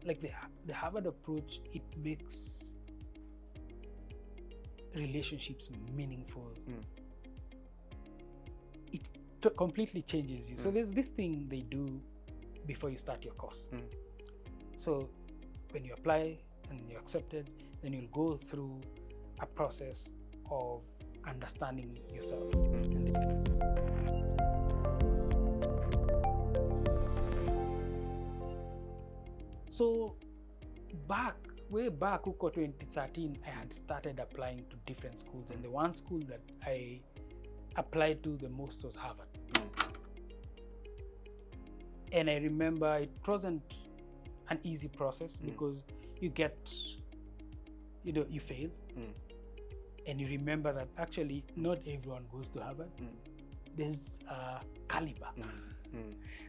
like the Harvard approach, it makes relationships meaningful. It completely changes you. So there's this thing they do before you start your course. So when you apply and you're accepted, then you'll go through a process of understanding yourself. So way back, 2013, I had started applying to different schools, and the one school that I applied to the most was Harvard. And I remember it wasn't an easy process because you fail, and you remember that actually not everyone goes to Harvard. There's a caliber.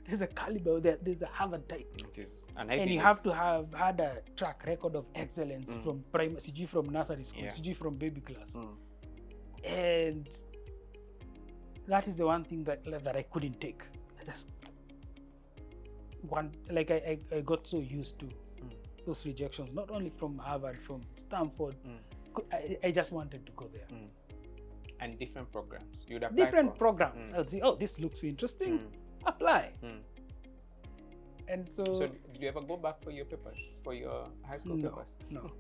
There's a caliber, there's a Harvard type. It is And you have to have had a track record of excellence from primary, from nursery school, from baby class. And that is the one thing that I couldn't take. I got so used to those rejections, not only from Harvard, from Stanford. I just wanted to go there. And different programs. You'd apply different for. programs. I would say, oh, this looks interesting. Apply. And so did you ever go back for your papers, for your high school papers? No.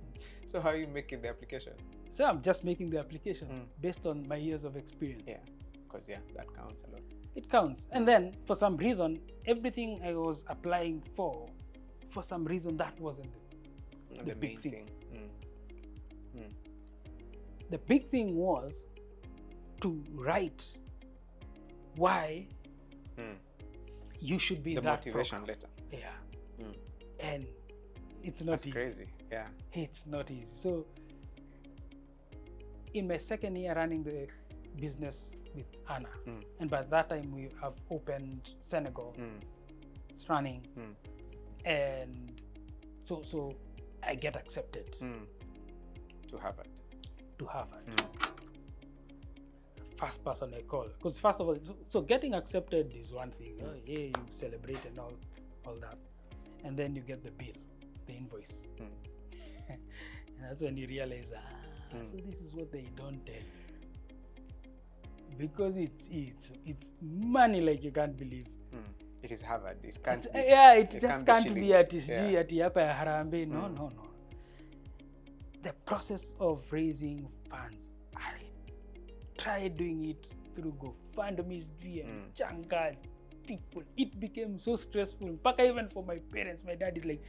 So how are you making the application? So I'm just making the application based on my years of experience. Yeah, because that counts a lot. It counts. And then for some reason, everything I was applying for some reason, that wasn't the big thing. The big thing was to write why you should be the that motivation program. letter. Yeah. And it's not That's easy. crazy. Yeah. It's not easy. So in my second year running the business with Anna, and by that time we have opened Senegal. It's running. And so I get accepted To Harvard. First person I call, because first of all, so getting accepted is one thing. Yeah, you celebrate and all that, and then you get the bill, the invoice. And that's when you realize, so this is what they don't tell you, because it's money like you can't believe. It is Harvard. It can't. It just can't be at hapa ya Harambee. No. The process of raising funds, I tried doing it through GoFundMe and Changa people. It became so stressful. Paka even for my parents, my dad is like,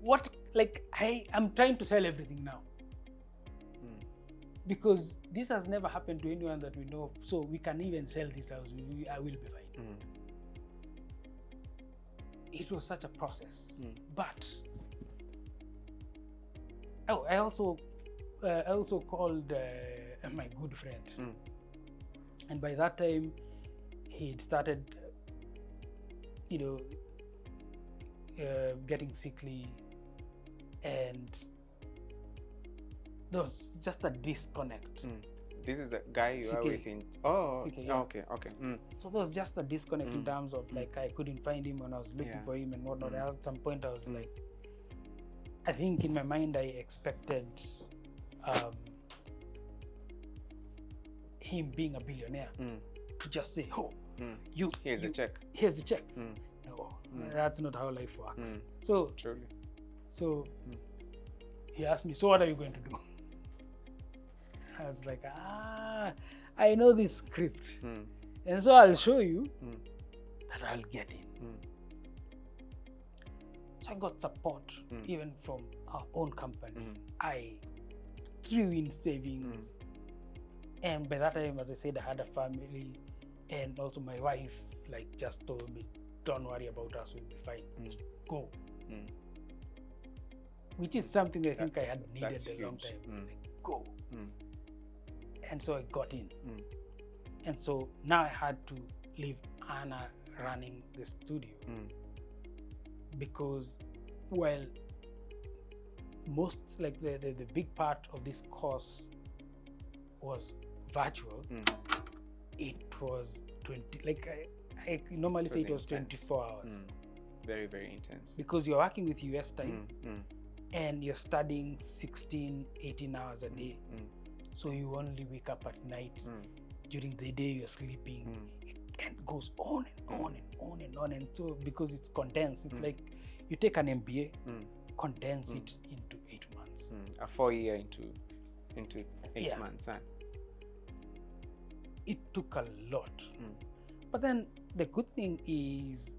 what? Like I am trying to sell everything now. Because this has never happened to anyone that we know, so we can even sell this house. I will be fine. It was such a process, but I also called my good friend, and by that time he'd started, getting sickly, and there was just a disconnect. This is the guy you are with in. Oh, okay. So there was just a disconnect in terms of like I couldn't find him when I was looking for him and whatnot. At some point I was like, I think in my mind I expected him being a billionaire to just say, oh, here's a check. Here's a check. No, that's not how life works. So truly. So he asked me, so what are you going to do? I was like, I know this script, and so I'll show you that I'll get in. So I got support even from our own company. I threw in savings, and by that time, as I said, I had a family, and also my wife just told me, don't worry about us, we'll be fine. Go. Which is something I think I had needed a long time. Go. And so I got in. And so now I had to leave Anna running the studio. Because while most, the big part of this course was virtual, it was 20, I normally say it was 24 hours. Very, very intense. Because you're working with US time and you're studying 16, 18 hours a day. So you only wake up at night. During the day you're sleeping. It goes on and on and on and on. And so because it's condensed, it's like you take an MBA, condense it into 8 months. A 4-year into 8 months. Huh? It took a lot. But then the good thing is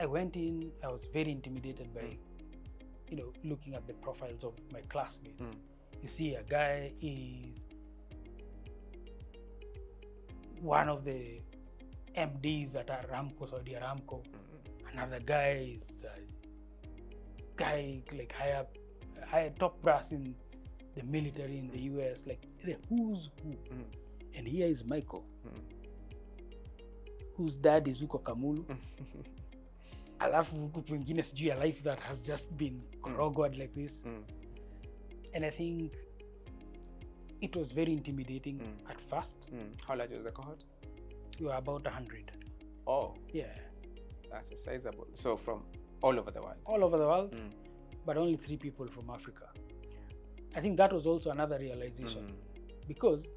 I went in, I was very intimidated by, looking at the profiles of my classmates. You see, a guy is one of the MDs at Aramco, Saudi Aramco. Another guy is a guy like higher top brass in the military in the US, like the who's who. And here is Michael, whose dad is Uko Kamulu. Alafu huku pengine sijui a life that has just been corroged like this. And I think it was very intimidating at first. How large was the cohort? We were about 100. Oh. Yeah. That's a sizable. So from all over the world? All over the world, but only 3 people from Africa. I think that was also another realization. Because,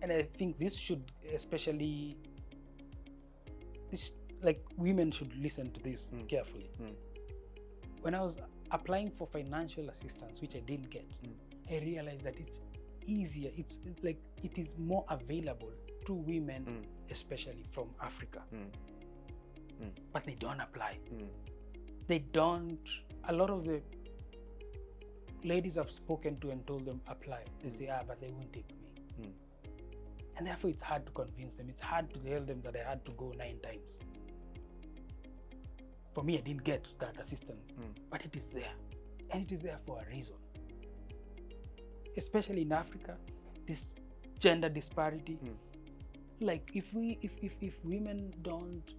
and I think this should especially, like women should listen to this carefully. When I was applying for financial assistance, which I didn't get, I realized that it's easier, it's like it is more available to women, especially from Africa. But they don't apply. They don't, a lot of the ladies I've spoken to and told them apply, they say, but they won't take me. And therefore it's hard to convince them. It's hard to tell them that I had to go 9 times. For me, I didn't get that assistance, but it is there. And it is there for a reason. Especially in Africa, this gender disparity. Like if women don't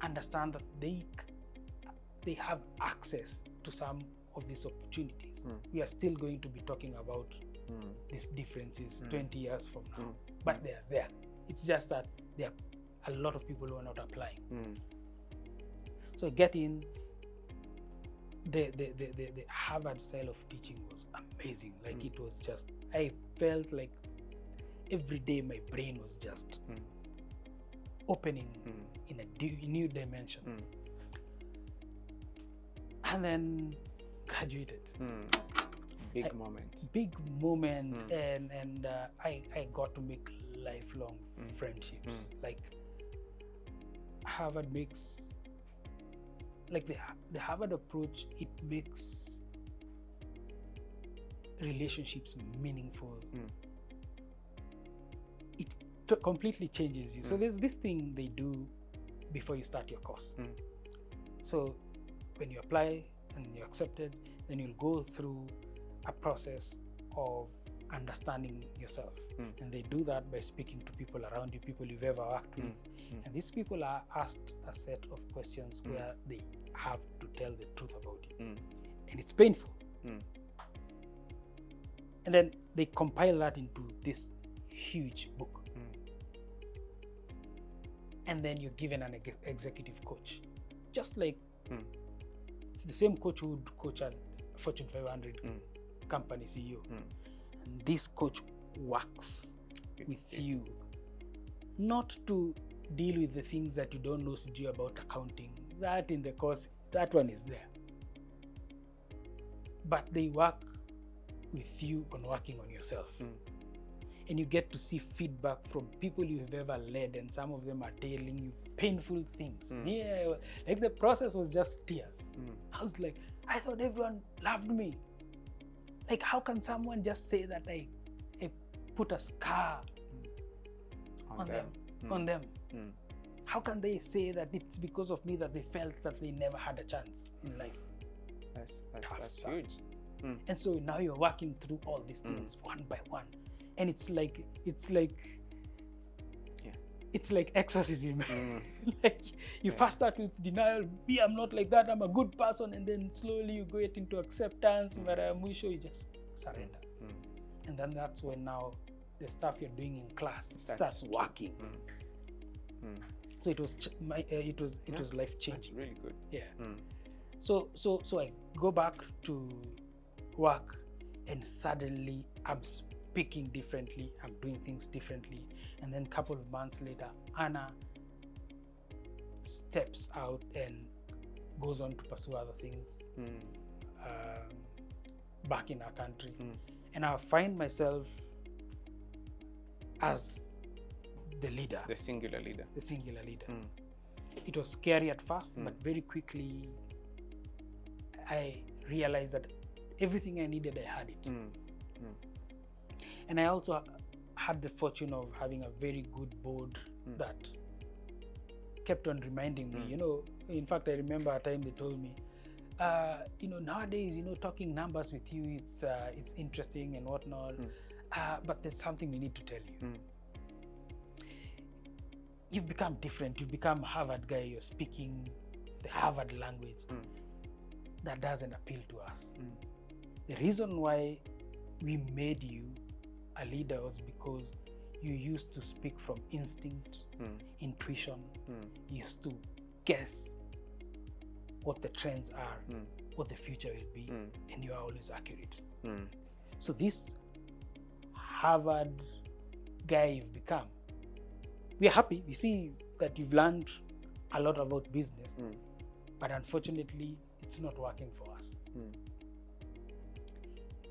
understand that they have access to some of these opportunities, we are still going to be talking about these differences 20 years from now. But they are there. It's just that there are a lot of people who are not applying. So getting the Harvard style of teaching was amazing. Like it was just, I felt like every day my brain was just opening in a new dimension. And then graduated. Big moment. Big moment. And I got to make lifelong friendships. Like Harvard makes, like the Harvard approach, it makes relationships meaningful. It completely changes you. So there's this thing they do before you start your course. So when you apply and you're accepted, then you'll go through a process of understanding yourself. And they do that by speaking to people around you, people you've ever worked with. And these people are asked a set of questions where they have to tell the truth about you. And it's painful. And then they compile that into this huge book. And then you're given an executive coach. Just like it's the same coach who would coach a Fortune 500 company CEO. And this coach works with you, not to deal with the things that you don't know about accounting. That in the course, that one is there. But they work with you on working on yourself. And you get to see feedback from people you have ever led, and some of them are telling you painful things. Yeah, like the process was just tears. I was like, I thought everyone loved me. Like, how can someone just say that I put a scar on them? How can they say that it's because of me that they felt that they never had a chance in life? That's huge. And so now you're working through all these things one by one, and it's like exorcism. Like you first start with denial, me, I'm not like that, I'm a good person, and then slowly you get into acceptance, where mwisho you just surrender. And then that's when now the stuff you're doing in class starts working. So it was it was life changing. That's really good. Yeah. So I go back to work, and suddenly I'm speaking differently. I'm doing things differently, and then a couple of months later, Anna steps out and goes on to pursue other things back in our country, and I find myself as the leader, the singular leader. It was scary at first, but very quickly I realized that everything I needed, I had it. And I also had the fortune of having a very good board that kept on reminding me, you know. In fact, I remember a time they told me, you know, nowadays, you know, talking numbers with you, it's interesting and whatnot, but there's something we need to tell you. You've become different. You've become a Harvard guy. You're speaking the Harvard language. That doesn't appeal to us. The reason why we made you a leader was because you used to speak from instinct, intuition. You used to guess what the trends are, what the future will be, and you are always accurate. So this Harvard guy you've become, we're happy. We see that you've learned a lot about business, but unfortunately, it's not working for us.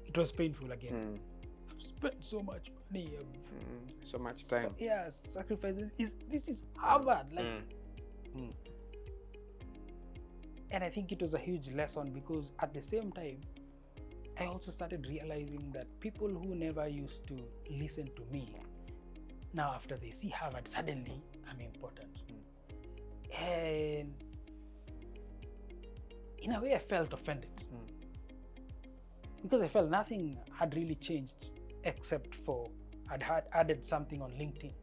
It was painful again. I've spent so much money, so much time. Sacrifices. This is Harvard, like. And I think it was a huge lesson, because at the same time, I also started realizing that people who never used to listen to me, now after they see Harvard, suddenly I'm important. And in a way I felt offended, because I felt nothing had really changed except for I'd added something on LinkedIn.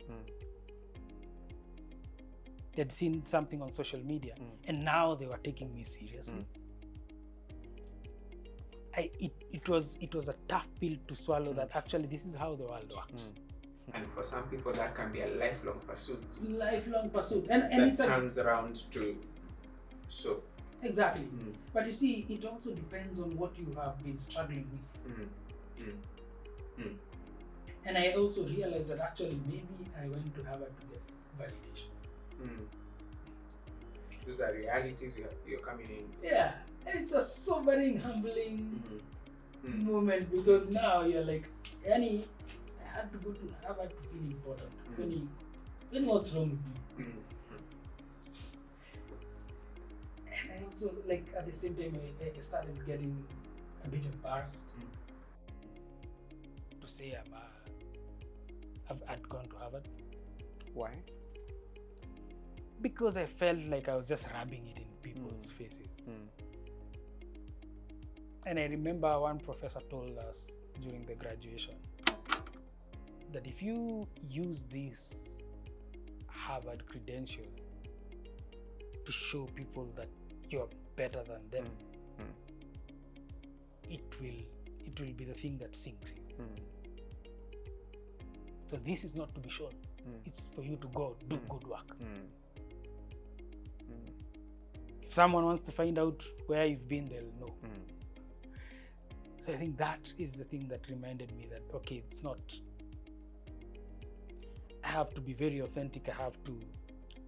They'd seen something on social media, and now they were taking me seriously. It was a tough pill to swallow, that actually this is how the world works. And for some people, that can be a lifelong pursuit. And that comes around to so. Exactly. But you see, it also depends on what you have been struggling with. And I also realized that actually maybe I went to Harvard to get validation. Those are realities you're coming in. Yeah, and it's a sobering, humbling moment, because now you're like, Annie, I had to go to Harvard to feel important. When what's wrong with me? And I also, like, at the same time, I started getting a bit embarrassed to say I'd gone to Harvard. Why? Because I felt like I was just rubbing it in people's faces. And I remember one professor told us during the graduation that if you use this Harvard credential to show people that you're better than them, it will be the thing that sinks you. So this is not to be shown. It's for you to go do good work. If someone wants to find out where you've been, they'll know. So I think that is the thing that reminded me that, okay, it's not, I have to be very authentic. I have to.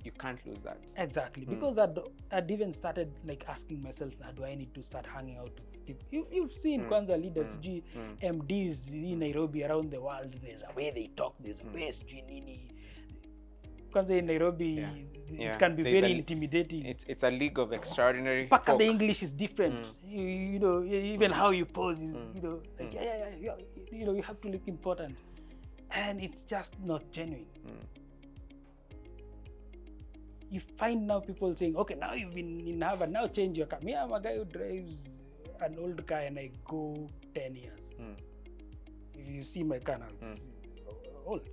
You can't lose that. Exactly. Because I'd even started like asking myself, now do I need to start hanging out with people? You've seen Kwanza leaders, MDs in Nairobi, around the world, there's a way they talk, there's a way Nini. Kwanza in Nairobi, it can be very intimidating. It's a league of extraordinary But folk. the English is different. You know, even how you pose, you know, like you know, you have to look important, and it's just not genuine. You find now people saying, okay, now you've been in Harvard, now change your car. Me, I'm a guy who drives an old car and I go 10 years. If you see my car now, it's old.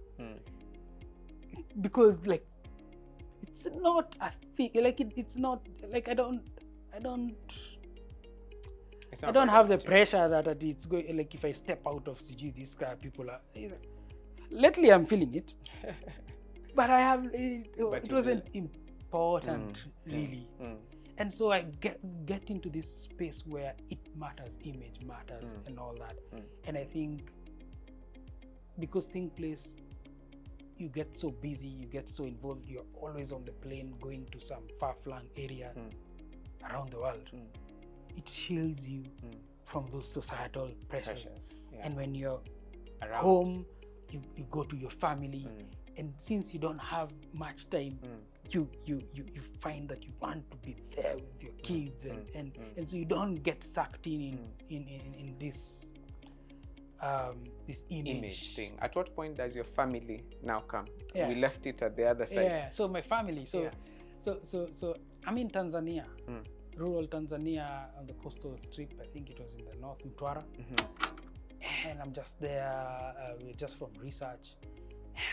Because like, it's not a thing, like it's not, like I don't have the pressure that it's going, like if I step out of CG, this car, people are, lately I'm feeling it. But I have, it wasn't important really. And so I get into this space where it matters, image matters and all that. And I think because Think Place, you get so busy, you get so involved, you're always on the plane going to some far-flung area around the world. It shields you from those societal pressures. And when you're around home, you go to your family, and since you don't have much time, you find that you want to be there with your kids, and so you don't get sucked in this this image thing. At what point does your family now come? We left it at the other side. Yeah, so my family, so I'm in Tanzania, rural Tanzania, on the coastal strip. I think it was in the north, Mtwara. And I'm just there, we're just from research.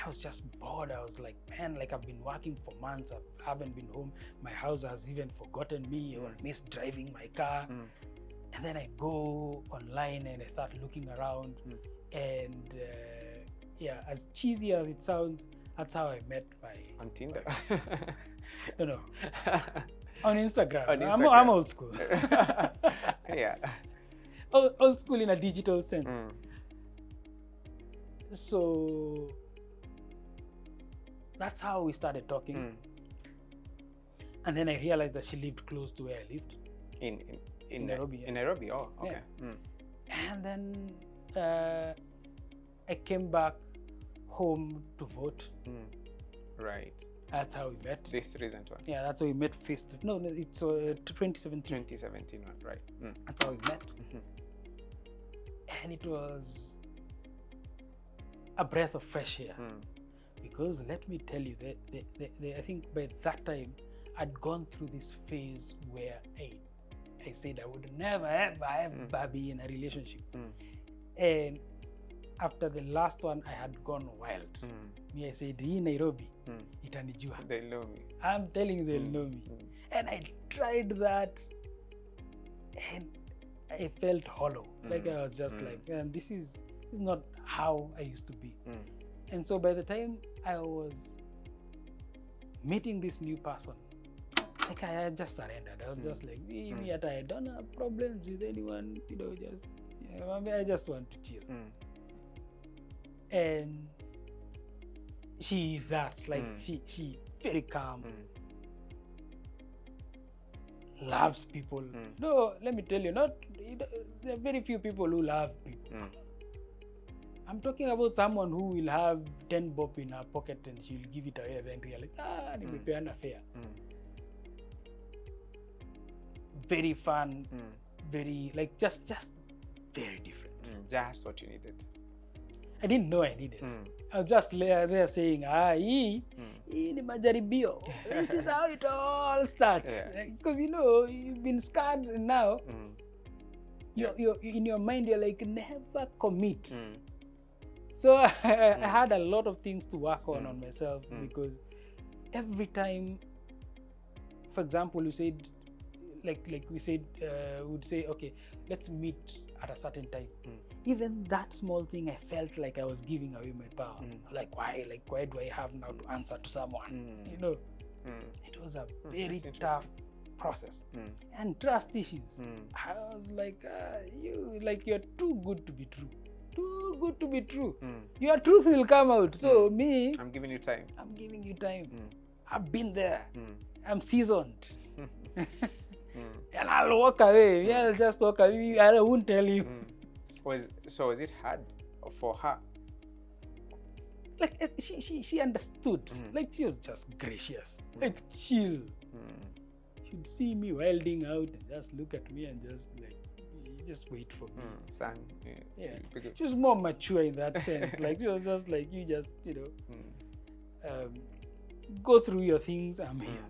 I was just bored. I was like, man, like I've been working for months, I haven't been home. My house has even forgotten me, or missed driving my car. And then I go online and I start looking around. And as cheesy as it sounds, that's how I met my... On Tinder? No. On Instagram. I'm old school. Old school in a digital sense. So that's how we started talking. And then I realized that she lived close to where I lived. In Nairobi. In Nairobi, oh, okay. And then I came back home to vote. Right. That's how we met. This recent one. Yeah, that's how we met face to... No, it's 2017. 2017 one, right. That's how we met. And it was a breath of fresh air. Because let me tell you, I think by that time, I'd gone through this phase where I said I would never, ever be in a relationship. And after the last one, I had gone wild. I said, in Nairobi, itanijua. They know me. I'm telling you, they'll know me. And I tried that, and I felt hollow. Like I was just like, man, this is not how I used to be. And so by the time I was meeting this new person, like I had just surrendered. I was just like, me, I don't have problems with anyone, just, I just want to chill. And she is that, like she very calm, loves people. No, let me tell you, there are very few people who love people. I'm talking about someone who will have 10 bob in her pocket and she'll give it away, then realize, nimepeana fair. Very fun, very, like, just very different. Just what you needed. I didn't know I needed. I was just there saying, hii ni majaribio. This is how it all starts. Because, you've been scarred now. You're in your mind, you're like, never commit. So I had a lot of things to work on myself, because every time, for example, you said, like we said, would say, okay, let's meet at a certain time. Even that small thing, I felt like I was giving away my power. Like, why do I have now to answer to someone? It was a very tough process. And trust issues. I was like, you're too good to be true. Too good to be true. Your truth will come out. So I'm giving you time. I've been there. I'm seasoned. And I'll walk away. I'll just walk away. I won't tell you. So was it hard for her? Like, she understood. Like, she was just gracious. Like, chill. She'd see me wilding out and just look at me and just like, just wait for me. Son. She was more mature in that sense. Like, she was just like, you just, go through your things. I'm here.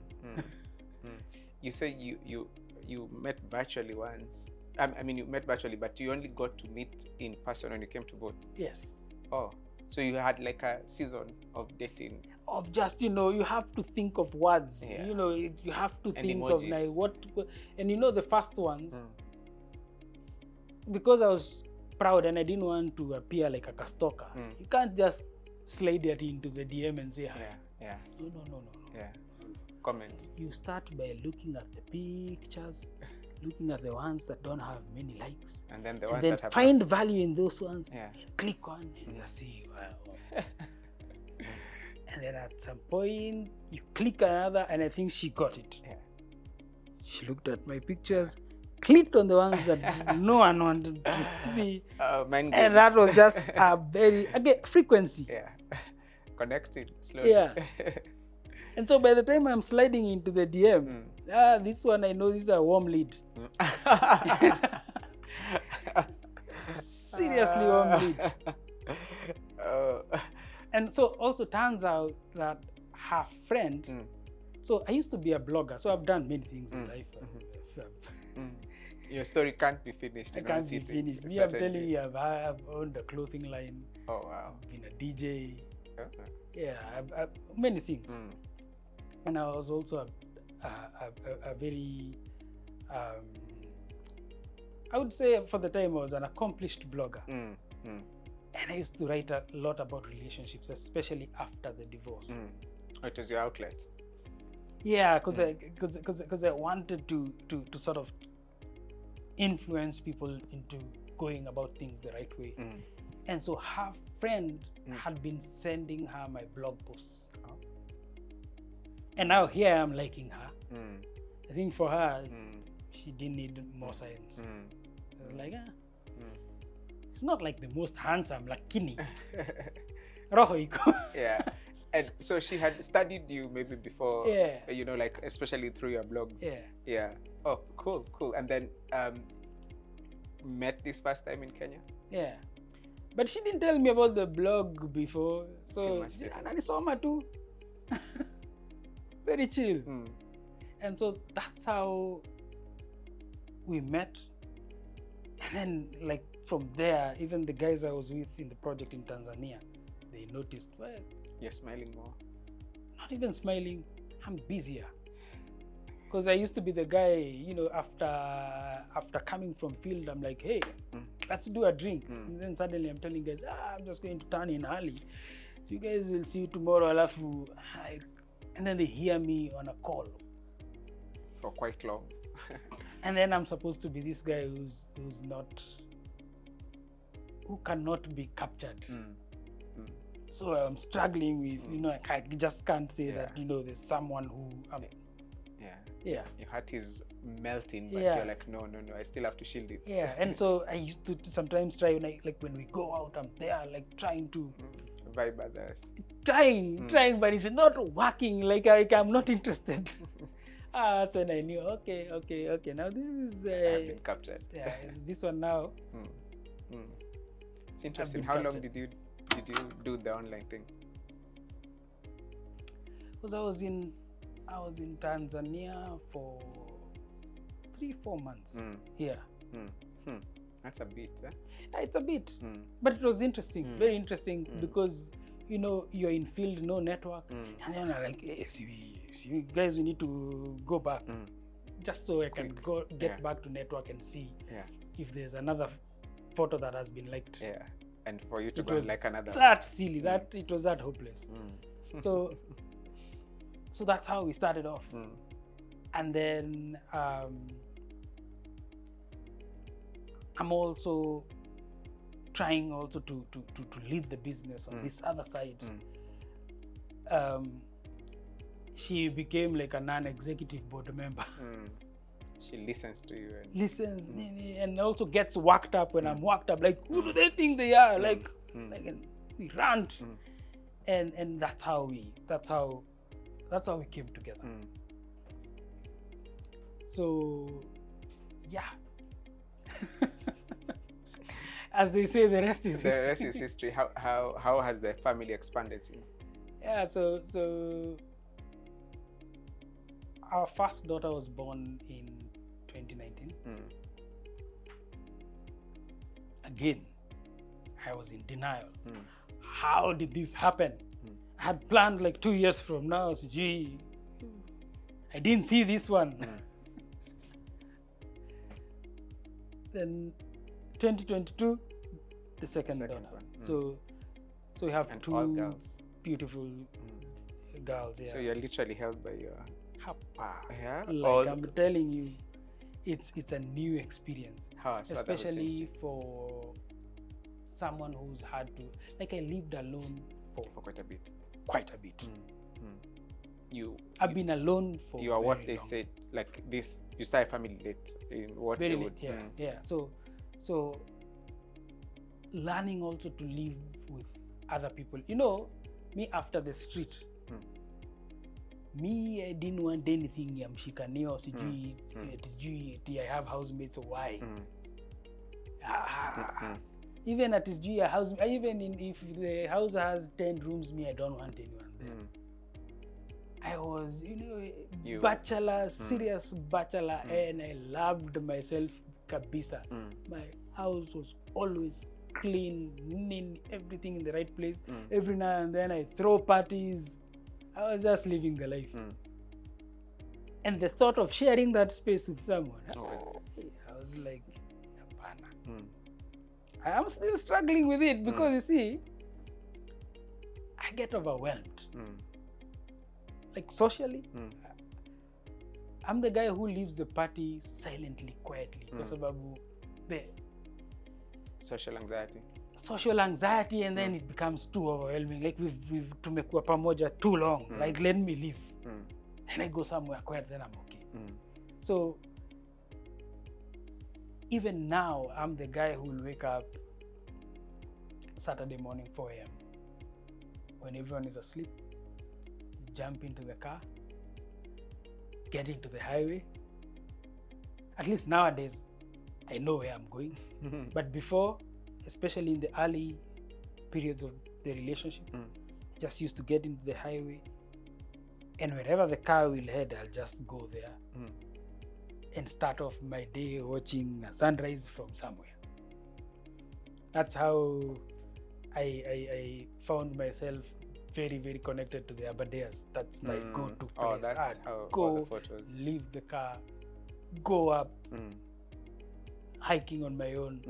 You say you met virtually once. I mean, you met virtually, but you only got to meet in person when you came to vote. Yes. Oh, so you had like a season of dating. Of just, you have to think of words. You have to think emojis. Of like what, and the first ones, because I was proud and I didn't want to appear like a stalker. You can't just slide that into the DM and say hi. Yeah. No. Yeah. Comment. You start by looking at the pictures, looking at the ones that don't have many likes, And then that have find value in those ones. Yeah. And click on and you see, wow. And then at some point you click another, and I think she got it. Yeah. She looked at my pictures, clicked on the ones that no one wanted to see, and that was just a very frequency. Yeah. Connected slowly. Yeah. And so by the time I'm sliding into the DM, this one I know this is a warm lead. Seriously warm lead. And so also turns out that her friend, so I used to be a blogger, so I've done many things in life. Your story can't be finished. It can't be finished. Me, I'm telling you, I've owned a clothing line. Oh, wow. I've been a DJ. Yeah, I've many things. And I was also a very, I would say for the time I was an accomplished blogger. And I used to write a lot about relationships, especially after the divorce. It was your outlet. Yeah, because I wanted to sort of influence people into going about things the right way. And so her friend had been sending her my blog posts. And now here I am liking her. I think for her, she didn't need more science. I was like, it's not like the most handsome, lakini. Roho iko. Yeah. And so she had studied you maybe before, you know, like especially through your blogs. Yeah. Oh, cool. And then met this first time in Kenya? Yeah. But she didn't tell me about the blog before. So, ananisoma too. Very chill. And so that's how we met. And then, like, from there, even the guys I was with in the project in Tanzania, they noticed, well, you're smiling more. Not even smiling, I'm busier. Because I used to be the guy, you know, after coming from field, I'm like, hey, let's do a drink. And then suddenly I'm telling guys, I'm just going to turn in early. So you guys will see you tomorrow. And then they hear me on a call. For quite long. And then I'm supposed to be this guy who cannot be captured. So I'm struggling with, you know, I just can't say that, you know, there's someone who, your heart is melting, but you're like, no, I still have to shield it. Yeah, and so I used to sometimes try, like when we go out, I'm there, like trying to vibe others. Trying, but it's not working. Like I'm not interested. That's when I knew. Okay. Now this is. I've been captured. Yeah, this one now. It's interesting. How long did you do the online thing? Because I was in Tanzania for 3-4 months. That's a bit. It's a bit, but it was interesting, very interesting, because you know you're in field, no network, and then I'm like, hey, see, guys, we need to go back, just so I can get back to network and see if there's another photo that has been liked. Yeah, and for you to go like another. That silly, that it was that hopeless. So that's how we started off, and then I'm also trying also to lead the business on this other side. She became like a non-executive board member. She listens to you. And also gets worked up when I'm worked up. Like, who do they think they are? Like and we rant. And that's how we came together. So, yeah. As they say, the rest is history. The rest is history. How has the family expanded since? Yeah, so our first daughter was born in 2019. Again, I was in denial. How did this happen? I had planned like 2 years from now. So, gee, I didn't see this one. Then 2022, the second daughter. So we have two beautiful girls. Yeah. So you're literally held by your Hapa. yeah. Like I'm telling you, it's a new experience, How especially for someone who's had to. Like I lived alone for quite a bit. Quite a bit. I've been alone for. You are what they long. said. Like this, you start a family late. In what very they late. would. Yeah. Yeah. So learning also to live with other people. You know, me after the street. Me, I didn't want anything. I'm shikanio, I have housemates, so why? Even at his a house, even if the house has 10 rooms, me, I don't want anyone there. I was, bachelor, serious bachelor, and I loved myself, kabisa. My house was always clean, neat, everything in the right place. Every now and then I throw parties. I was just living the life. And the thought of sharing that space with someone, I was like, I am still struggling with it because you see, I get overwhelmed. Like socially, I'm the guy who leaves the party silently, quietly because of the social anxiety, and then it becomes too overwhelming. Like we've tumekuwa pamoja too long. Like let me leave. And I go somewhere quiet, then I'm okay. So even now, I'm the guy who will wake up Saturday morning 4 a.m. when everyone is asleep, jump into the car, get into the highway. At least nowadays, I know where I'm going. But before, especially in the early periods of the relationship, I just used to get into the highway, and wherever the car will head, I'll just go there and start off my day watching a sunrise from somewhere. That's how I found myself very, very connected to the Abadeas. That's my go-to place. That's how go, all the photos. Leave the car, go up, hiking on my own.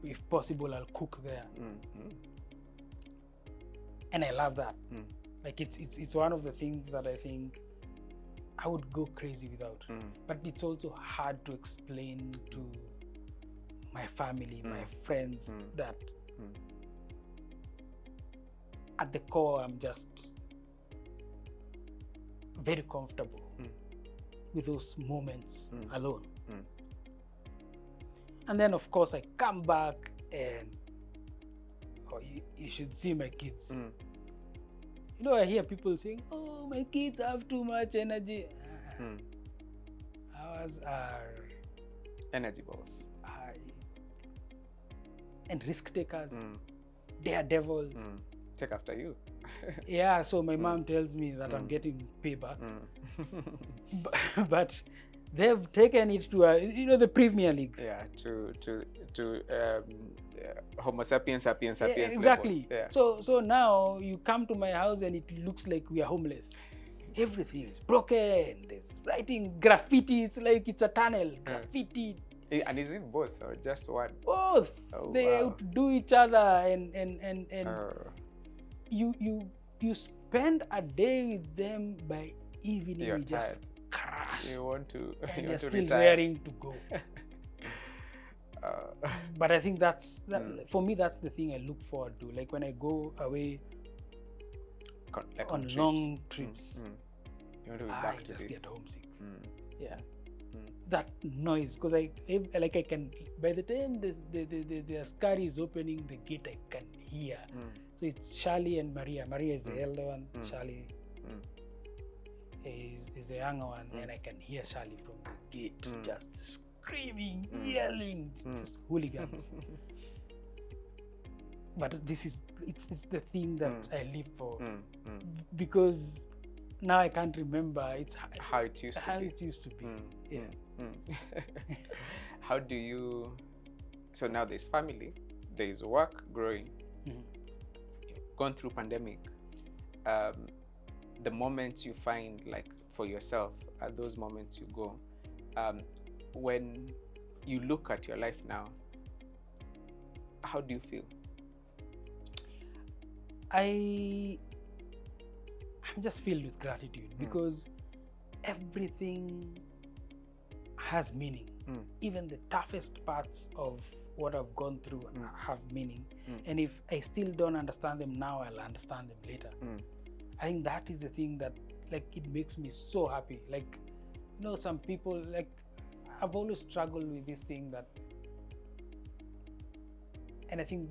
If possible, I'll cook there. And I love that. Like it's one of the things that I think I would go crazy without. But it's also hard to explain to my family, my friends, that at the core, I'm just very comfortable with those moments alone. And then, of course, I come back and you should see my kids. You know, I hear people saying, "Oh, my kids have too much energy." Ours are energy balls and risk takers, daredevils. Take after you. Yeah, so my mom tells me that I'm getting payback, but they've taken it to the Premier League. Yeah, to Homo sapiens sapiens Yeah, exactly. Yeah. So now you come to my house and it looks like we are homeless. Everything is broken. There's writing, graffiti. It's like it's a tunnel. Graffiti. And is it both or just one? Both. They outdo each other, and you spend a day with them. By evening you just crash. You want to. And you you're want still to raring to go. But I think that's for me. That's the thing I look forward to. Like when I go away on long trips, you want to be I back to just this. get homesick. Yeah, that noise, because I can, by the time the askari is opening the gate, I can hear. So it's Charlie and Maria. Maria is the elder one. Charlie is the younger one, and I can hear Charlie from the gate just screaming, yelling, just hooligans. But it's the thing that I live for, because now I can't remember. It's how it used to be. How do you? So now there's family, there's work growing. You've gone through pandemic. The moments you find, like for yourself, are those moments you go. When you look at your life now, how do you feel? I I'm just filled with gratitude because everything has meaning. Even the toughest parts of what I've gone through have meaning. And if I still don't understand them now, I'll understand them later. I think that is the thing that, like, it makes me so happy. Like, you know, some people, like, I've always struggled with this thing that, and I think,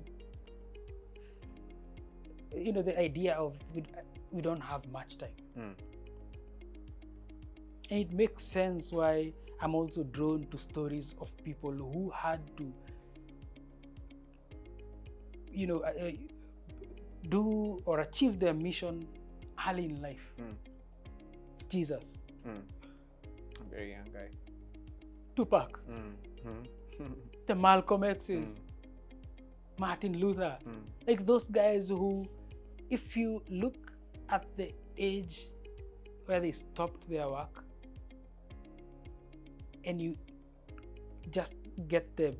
you know, the idea of we don't have much time. And it makes sense why I'm also drawn to stories of people who had to, you know, do or achieve their mission early in life. Jesus. A very young guy. Tupac. The Malcolm X's. Martin Luther. Like those guys who, if you look at the age where they stopped their work, and you just get the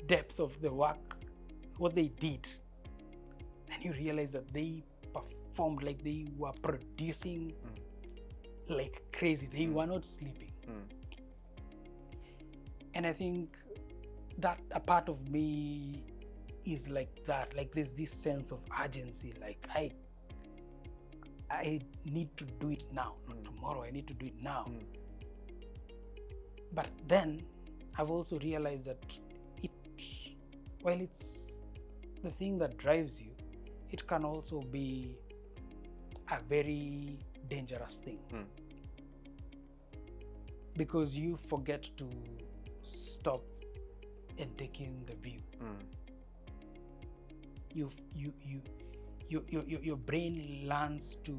depth of the work, what they did, and you realize that they performed like they were producing like crazy. They were not sleeping. And I think that a part of me is like that. Like there's this sense of urgency. Like I need to do it now, not tomorrow. I need to do it now. But then I've also realized that while it's the thing that drives you, it can also be a very dangerous thing. Because you forget to stop and take in the view. Your brain learns to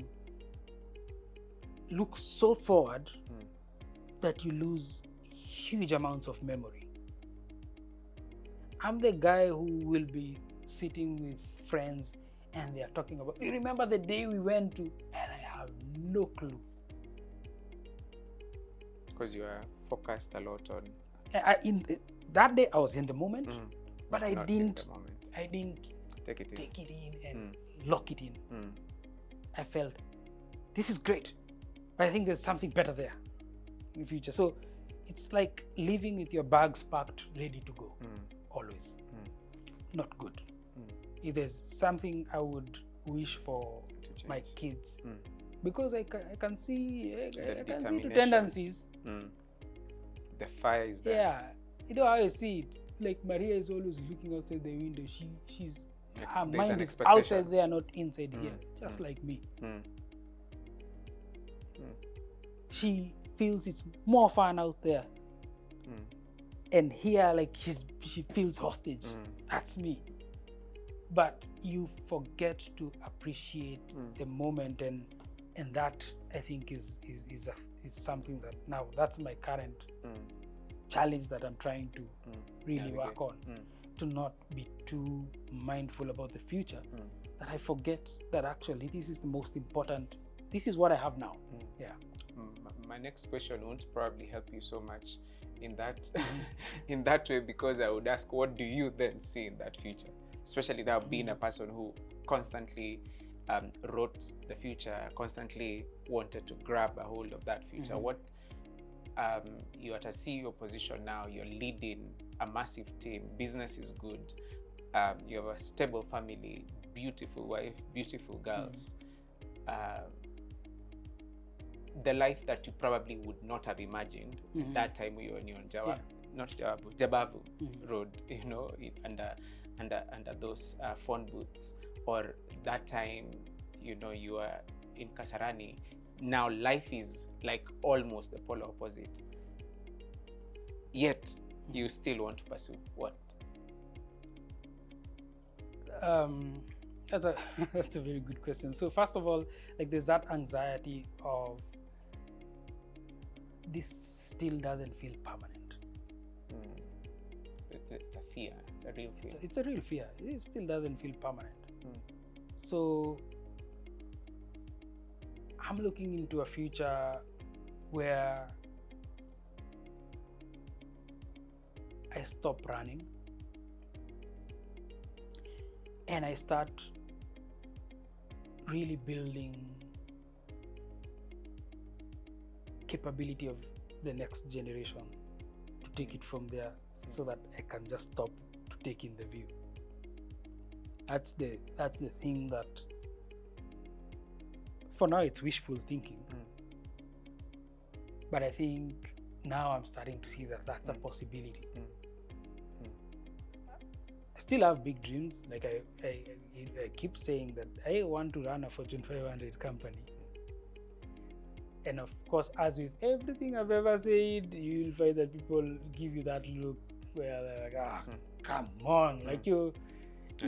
look so forward that you lose huge amounts of memory. I'm the guy who will be sitting with friends and they are talking about, you remember the day we went to, and I have no clue. Because you are focused a lot on. That day I was in the moment, but I didn't take it in and lock it in. I felt this is great, but I think there's something better there in the future. So it's like living with your bags packed, ready to go, always. Not good. If there's something I would wish for my kids, because I can see the tendencies. The fire is there. Yeah, you know how I see it. Like Maria is always looking outside the window. She's her mind is outside there, not inside here, just like me. She feels it's more fun out there, and here, like she feels hostage. That's me. But you forget to appreciate the moment, and that I think is something that now that's my current challenge that I'm trying to really work on, to not be too mindful about the future, that I forget that actually this is the most important. This is what I have now. Yeah. My next question won't probably help you so much in that in that way, because I would ask, what do you then see in that future? Especially now being a person who constantly wrote the future, constantly wanted to grab a hold of that future. What you're at a CEO position now, you're leading a massive team, business is good, you have a stable family, beautiful wife, beautiful girls. The life that you probably would not have imagined that time when you were on Jabavu Road, you know, under those phone booths, or that time, you know, you are in Kasarani. Now life is like almost the polar opposite, yet you still want to pursue what? That's a very good question. So first of all, like there's that anxiety of this still doesn't feel permanent. It's a fear. It's a real fear. It's a real fear. It still doesn't feel permanent. So I'm looking into a future where I stop running and I start really building capability of the next generation to take it from there, so that I can just stop to take in the view. That's the thing that for now it's wishful thinking. But I think now I'm starting to see that that's a possibility. I still have big dreams. Like I keep saying that I want to run a Fortune 500 company. And of course, as with everything I've ever said, you'll find that people give you that look where they're like, come on, like you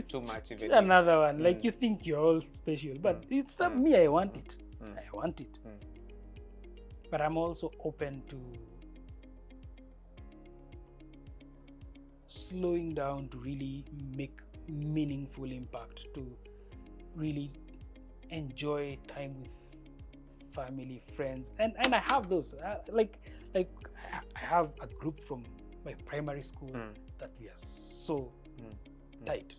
too much. Even another one, like you think you're all special, but it's not me. I want it. I want it. But I'm also open to slowing down to really make meaningful impact, to really enjoy time with family, friends, and I have those like I have a group from my primary school that we are so tight.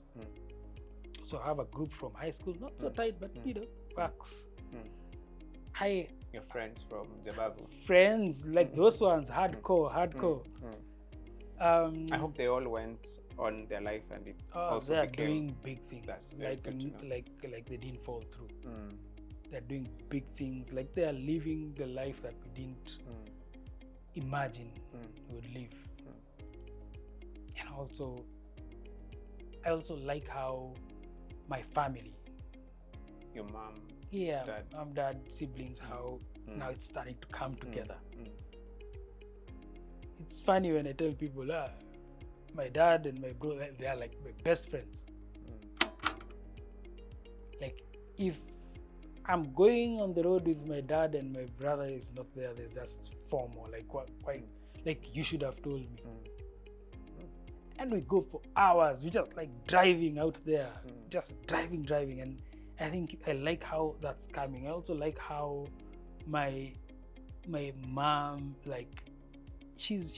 So I have a group from high school, not so tight, but works. Your friends from Jabavu. Friends like those ones, hardcore. I hope they all went on their life and it also they are became doing big things. That's like they didn't fall through. They're doing big things, like they are living the life that we didn't imagine we would live. And also, I also like how my family, your mom, dad. Mom, dad, siblings, how now it's starting to come together. It's funny when I tell people, my dad and my brother, they are like my best friends. Like if I'm going on the road with my dad and my brother is not there, there's just FOMO, like why, like you should have told me. And we go for hours, we just like driving out there, just driving, and I think I like how that's coming. I also like how my mom, like she's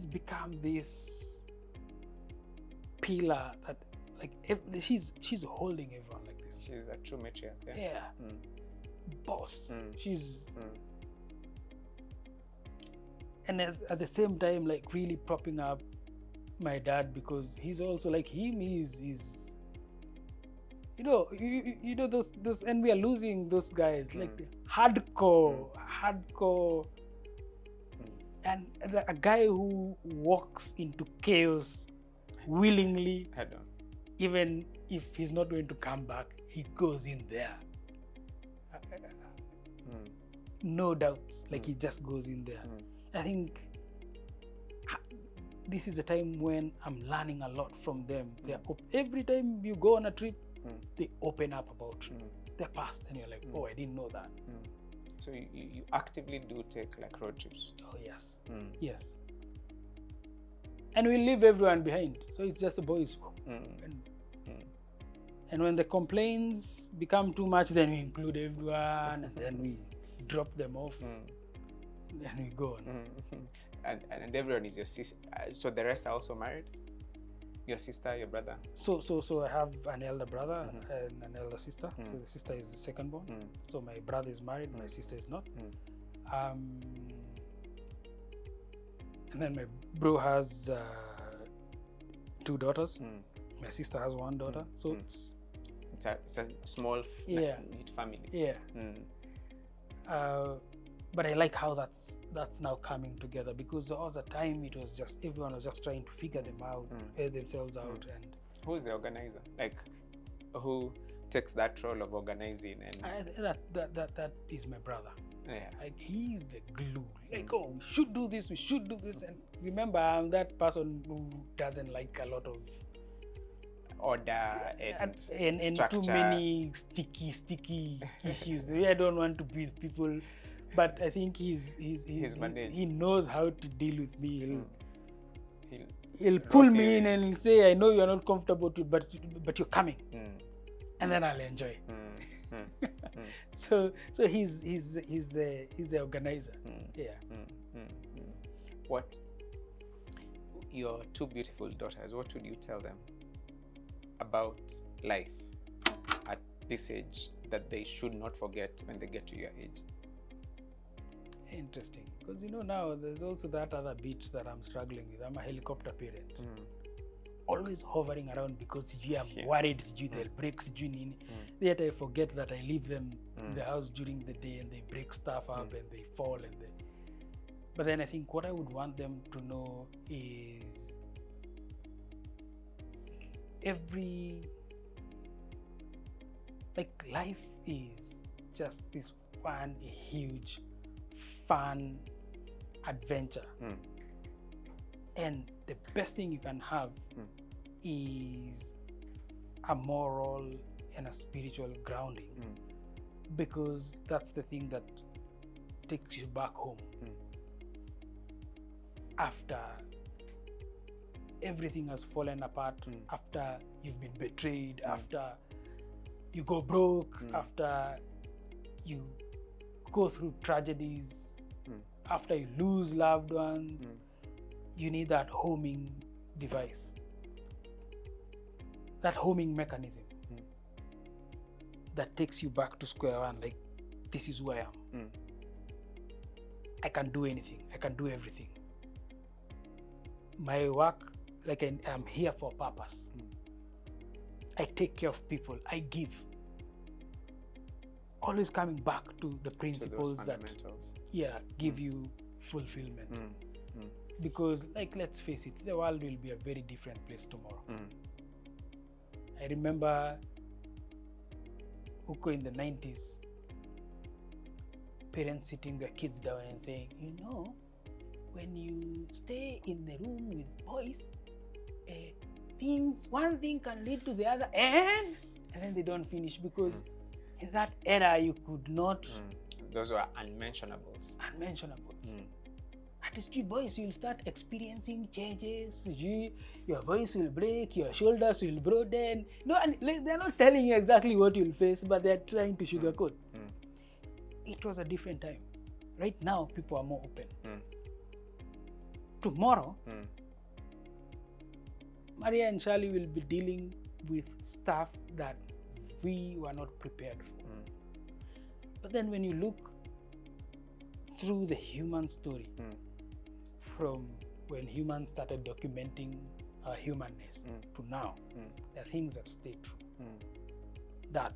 become this pillar that like she's holding everyone like this. She's a true matriarch. Yeah. Boss. She's and at the same time like really propping up my dad, because he's also like him. He's you know those and we are losing those guys like hardcore. And a guy who walks into chaos willingly, even if he's not going to come back, he goes in there. No doubts, like he just goes in there. I think this is a time when I'm learning a lot from them. Every time you go on a trip, they open up about their past, and you're like, oh, I didn't know that. So you actively do take like road trips? Oh yes, yes. And we leave everyone behind, so it's just the boys. And when the complaints become too much, then we include everyone, and then we drop them off, and we go on. And everyone is your sister. So the rest are also married? Your sister, your brother? So I have an elder brother and an elder sister. So the sister is the second born. So my brother is married, my sister is not. And then my bro has 2 daughters. My sister has 1 daughter. So it's a small neat family. Yeah. But I like how that's now coming together, because there was a time it was just everyone was just trying to figure themselves out. And who's the organizer? Like, who takes that role of organizing? And that is my brother. Yeah. Like he's the glue. Like, oh, we should do this. And remember, I'm that person who doesn't like a lot of order and too many sticky issues. I don't want to be with people. But I think he knows how to deal with me. He'll pull me in and say, "I know you're not comfortable, but you're coming," and then I'll enjoy. So he's the organizer. What your 2 beautiful daughters? What would you tell them about life? this age that they should not forget when they get to your age? Interesting, because now there's also that other bit that I'm struggling with. I'm a helicopter parent, always hovering around because I'm worried they'll break nini. Yet I forget that I leave them in the house during the day and they break stuff up and they fall but then I think what I would want them to know is life is just this one huge fun adventure, and the best thing you can have is a moral and a spiritual grounding, because that's the thing that takes you back home after everything has fallen apart, after you've been betrayed, after you go broke, after you go through tragedies, after you lose loved ones. You need that homing device, that homing mechanism that takes you back to square one, like, this is who I am. I can do anything, I can do everything. My work, like, I'm here for a purpose. I take care of people, I give. Always coming back to the principles that give you fulfillment. Because, like, let's face it, the world will be a very different place tomorrow. I remember Uko in the 90s, parents sitting their kids down and saying, when you stay in the room with boys, one thing can lead to the other, and then they don't finish, because in that era you could not. Those were unmentionables. At least boys will start experiencing changes. Your voice will break, your shoulders will broaden. And they're not telling you exactly what you'll face, but they're trying to sugarcoat. It was a different time. Right now, people are more open. Tomorrow, Maria and Charlie will be dealing with stuff that we were not prepared for. But then when you look through the human story, from when humans started documenting our humanness to now, there are things that stay true. That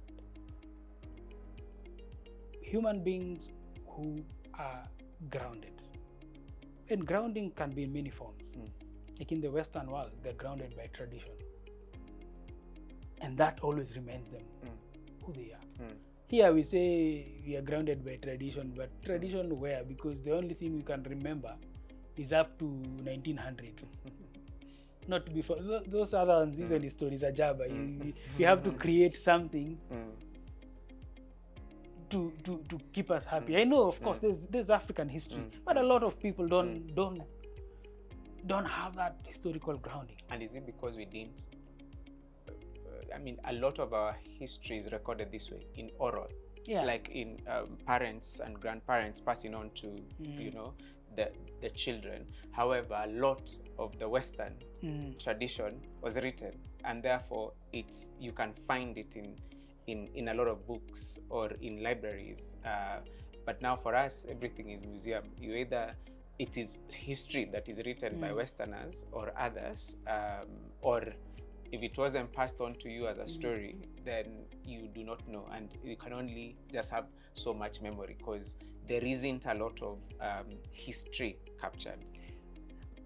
human beings who are grounded, and grounding can be in many forms. Like in the Western world, they're grounded by tradition, and that always reminds them who they are. Here we say we are grounded by tradition, but tradition where? Because the only thing we can remember is up to 1900. Not before. Those other ones, these are the stories are jabba. You have to create something to keep us happy. I know, of course, there's African history, but a lot of people don't have that historical grounding. And is it because we didn't? I mean, a lot of our history is recorded this way, in oral, like in parents and grandparents passing on to the children. However, a lot of the Western tradition was written, and therefore you can find it in a lot of books or in libraries. But now for us, everything is museum. It is history that is written by Westerners or others, or if it wasn't passed on to you as a story, then you do not know, and you can only just have so much memory because there isn't a lot of history captured.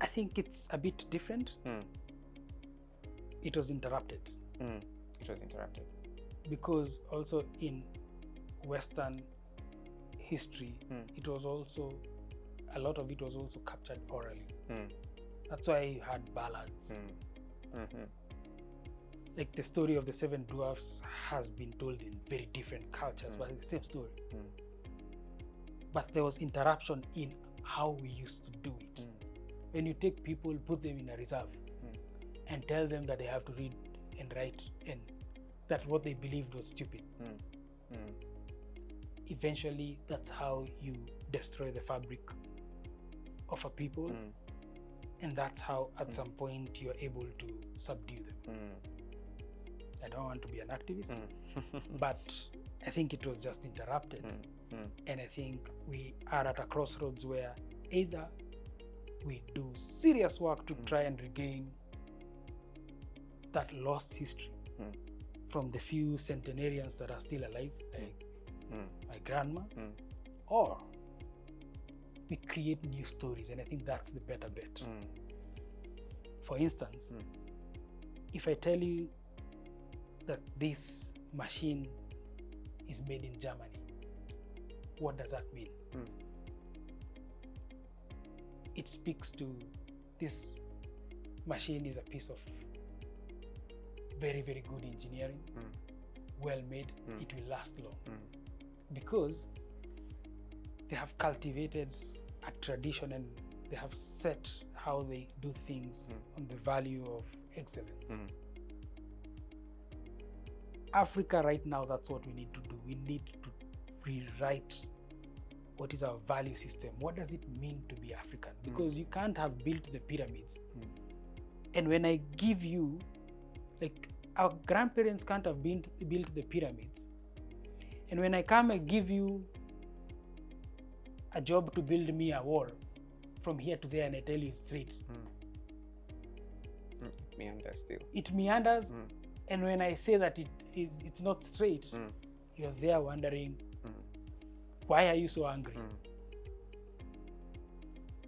I think it's a bit different. It was interrupted. It was interrupted. Because also in Western history, it was also, a lot of it was also captured orally. That's why you had ballads. Like the story of the Seven Dwarfs has been told in very different cultures, but it's the same story. But there was interruption in how we used to do it. When you take people, put them in a reserve, and tell them that they have to read and write, and that what they believed was stupid. Eventually, that's how you destroy the fabric of a people, and that's how at some point you're able to subdue them. I don't want to be an activist, but I think it was just interrupted. And I think we are at a crossroads where either we do serious work to try and regain that lost history from the few centenarians that are still alive, like my grandma, or we create new stories, and I think that's the better bet. For instance, if I tell you that this machine is made in Germany, what does that mean? It speaks to this machine is a piece of very, very good engineering, well made, it will last long. Because they have cultivated a tradition and they have set how they do things on the value of excellence. Africa right now, that's what we need to do. We need to rewrite what is our value system. What does it mean to be African? Because you can't have built the pyramids. And when I give you, like, our grandparents can't have built the pyramids. And when I come and give you a job to build me a wall from here to there, and I tell you it's straight. It meanders still. It meanders. And when I say that it's not straight, you're there wondering, why are you so angry?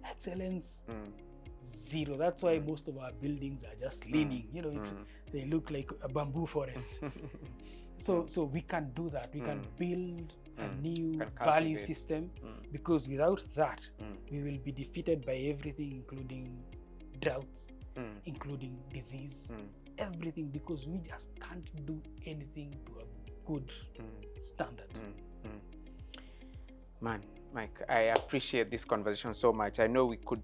Excellence, zero. That's why most of our buildings are just leaning. You know, they look like a bamboo forest. So we can do that. We can build a new value system, because without that, we will be defeated by everything, including droughts, including disease, everything, because we just can't do anything to a good standard. Man, Mike, I appreciate this conversation so much. I know we could,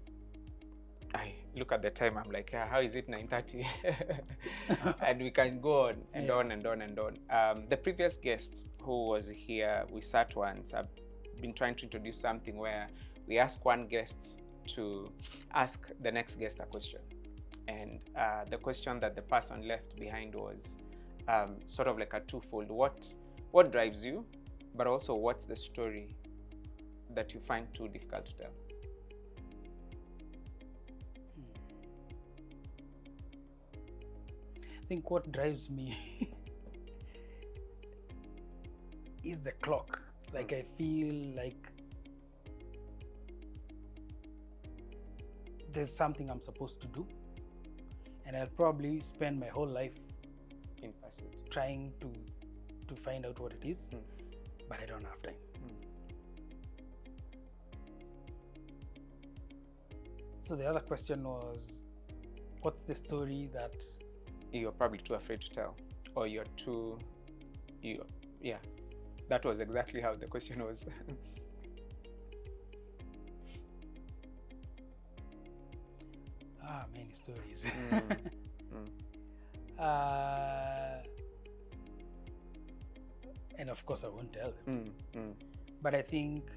I look at the time, I'm like, how is it 9:30? And we can go on and on and on and on. The previous guest who was here, we sat once. I've been trying to introduce something where we ask one guest to ask the next guest a question. And the question that the person left behind was sort of like a twofold. What drives you, but also what's the story that you find too difficult to tell? I think what drives me is the clock. Like, I feel like there's something I'm supposed to do, and I'll probably spend my whole life in pursuit, trying to find out what it is, but I don't have time. So the other question was, what's the story that you're probably too afraid to tell, or you're too, yeah, that was exactly how the question was. Many stories. And of course I won't tell them. But I think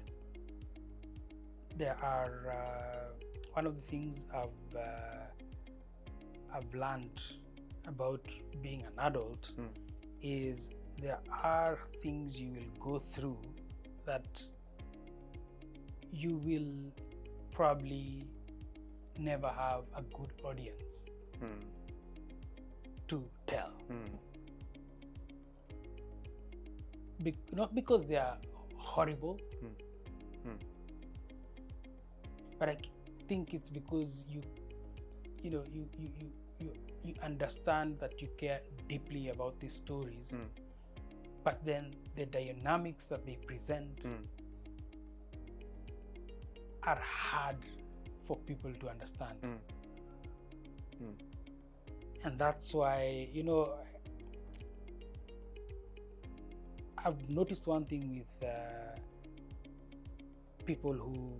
there are one of the things I've learned about being an adult is there are things you will go through that you will probably never have a good audience to tell. Not because they are horrible, but I think it's because you understand that you care deeply about these stories, but then the dynamics that they present are hard for people to understand. And that's why, I've noticed one thing with people who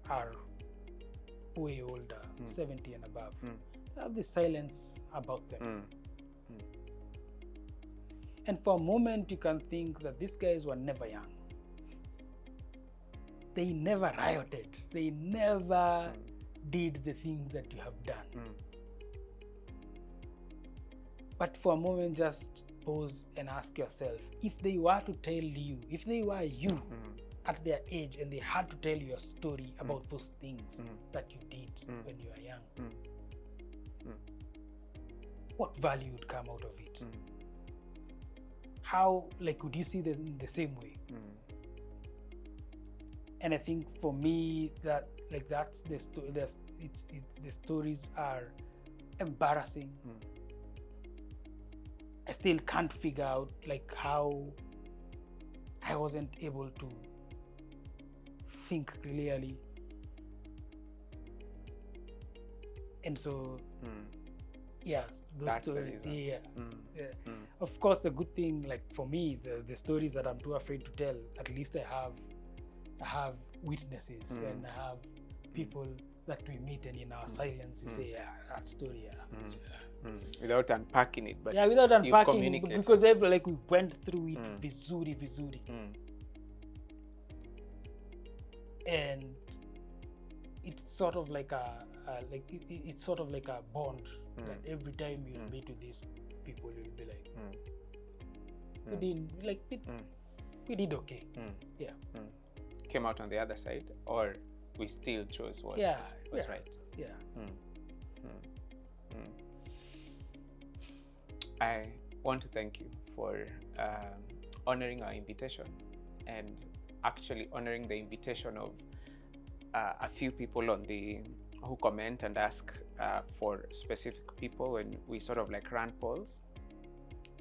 are way older, 70 and above, they have this silence about them. And for a moment you can think that these guys were never young. They never rioted. They never did the things that you have done. But for a moment, just pause and ask yourself, if they were to tell you, if they were you at their age and they had to tell you a story about those things that you did when you were young, what value would come out of it? How, like, would you see this in the same way? And I think for me, that, like, that's the story. The stories are embarrassing. I still can't figure out, like, how I wasn't able to think clearly. And so, yeah, those That's the stories. reason. Of course, the good thing, like for me, the stories that I'm too afraid to tell, at least I have witnesses and I have people that we meet, and in our silence we say, yeah, that story, without unpacking it, but without unpacking, communicated. because like we went through it vizuri. And it's sort of like it's sort of like a bond that every time you meet with these people, you'll be like, we did okay. Came out on the other side, or we still chose what was right. I want to thank you for honoring our invitation, and actually honoring the invitation of a few people who comment and ask for specific people when we sort of like run polls.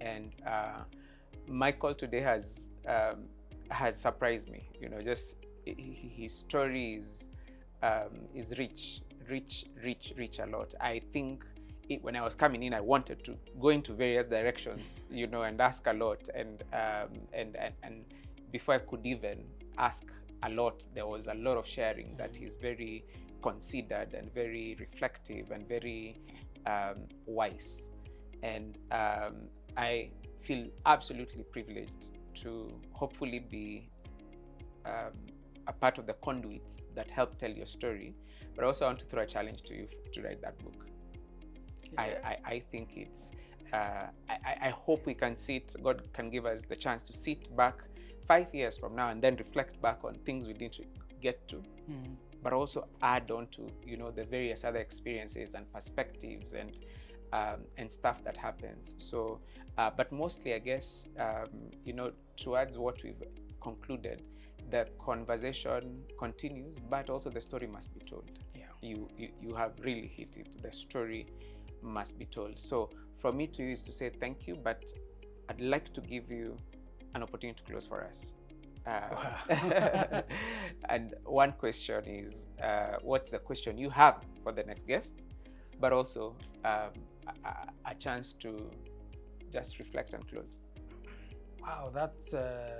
And my call today has surprised me. You know, just his story is rich a lot. I think when I was coming in, I wanted to go into various directions, you know, and ask a lot, and before I could even ask a lot, there was a lot of sharing that he's very considered and very reflective and very wise. And I feel absolutely privileged to hopefully be a part of the conduits that help tell your story. But I also want to throw a challenge to you to write that book. I think it's I hope we can God can give us the chance to sit back 5 years from now and then reflect back on things we didn't get to, but also add on to, you know, the various other experiences and perspectives and stuff that happens. So but mostly, I guess, you know, towards what we've concluded, the conversation continues, but also the story must be told. You have really hit it. The story must be told. So from me to you is to say thank you, but I'd like to give you an opportunity to close for us. And one question is, what's the question you have for the next guest, but also a chance to just reflect and close. Wow, that's a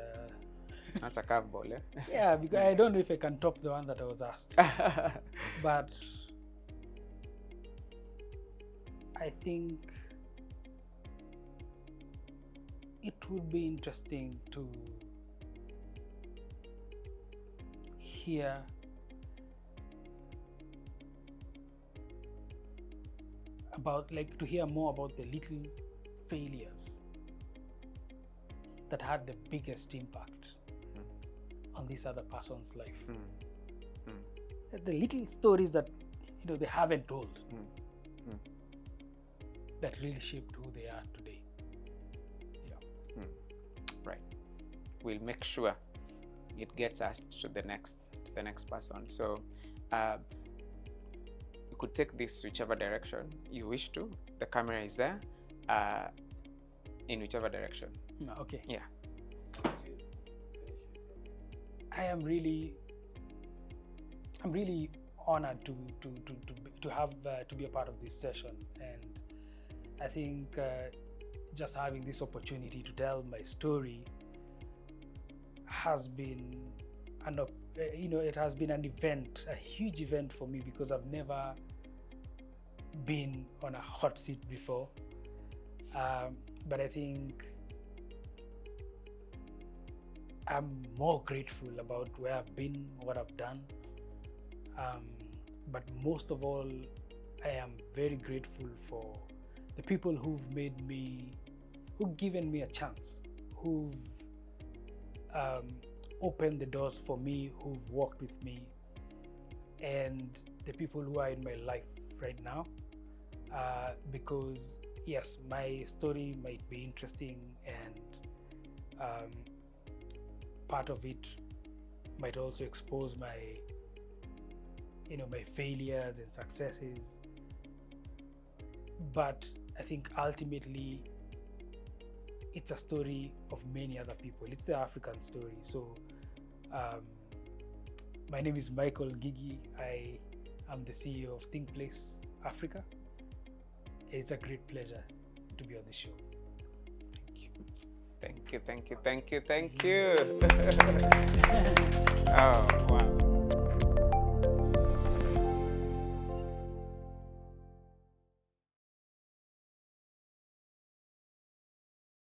curveball, eh? Yeah, because I don't know if I can top the one that I was asked. But I think it would be interesting to hear more about the little failures that had the biggest impact on this other person's life. The little stories that, you know, they haven't told that really shaped who they are today. Right. We'll make sure it gets us to the next person. So you could take this whichever direction you wish to. The camera is there, in whichever direction. Okay. Yeah. I'm really honored to be a part of this session, and I think just having this opportunity to tell my story has been it has been an event, a huge event for me, because I've never been on a hot seat before. But I think I'm more grateful about where I've been, what I've done. But most of all, I am very grateful for the people who've given me a chance, who've opened the doors for me, who've walked with me, and the people who are in my life right now. Because yes, my story might be interesting, and part of it might also expose my failures and successes. But I think ultimately it's a story of many other people. It's the African story. So my name is Michael Gigi. I am the CEO of Think Place Africa. It's a great pleasure to be on the show. Thank you. Oh, wow.